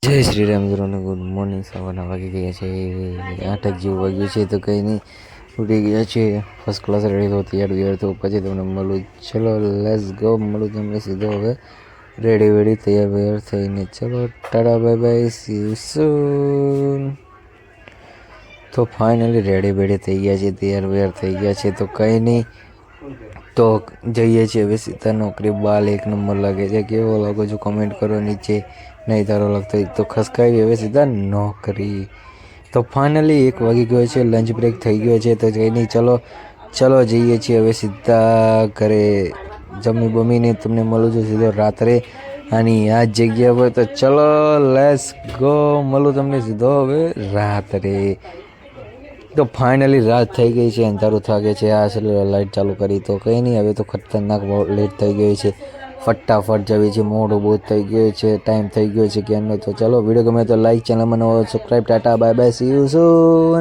જય શ્રી રામ મિત્રોને good morning. સવારના વાગી ગયા છે 8 જેવું વાગ્યું છે તો કંઈ નહીં, ઉઠી ગયા છે ફર્સ્ટ ક્લાસ રેડી તો તૈયાર તો પછી તમને મળું. ચલો લેટ્સ ગો, મળું તમને સીધો હવે રેડી વેડી તૈયાર થઈને. ચલો Tata bye bye, C you સૂન. તો ફાઇનલી રેડી વેડી થઈ ગયા છે, તૈયાર થઈ ગયા છે તો કંઈ નહીં, તો જઈએ છીએ હવે સીધા નોકરી. બાલ એક નંબર લાગે છે, કેવો લાગો છો કમેન્ટ કરો નીચે. નહીં તારો લાગતો તો ખસકાવી હવે સીધા નોકરી. તો ફાઇનલી 1 વાગી ગયો છે, લંચ બ્રેક થઈ ગયો છે તો કંઈ નહીં, ચલો જઈએ છીએ હવે સીધા ઘરે. જમી બમીને તમને મળું છું સીધો રાત્રે આની આ જગ્યા પર. તો ચલો લેટ્સ ગો, મળું તમને સીધો હવે રાત્રે. તો ફાઇનલી રાત થઈ ગઈ છે, અંધારું થાકે છે. આ લાઇટ ચાલુ કરી તો કંઈ નહીં, હવે તો ખતરનાક લેટ થઈ ગઈ છે, ફટાફટ જવી છે, મોડું બહુ થઈ ગયું છે, ટાઈમ થઈ ગયો છે ક્યારનો. તો ચલો વિડીયો ગમે તો લાઈક, ચેનલમાં નવો subscribe. Tata bye bye, C you soon.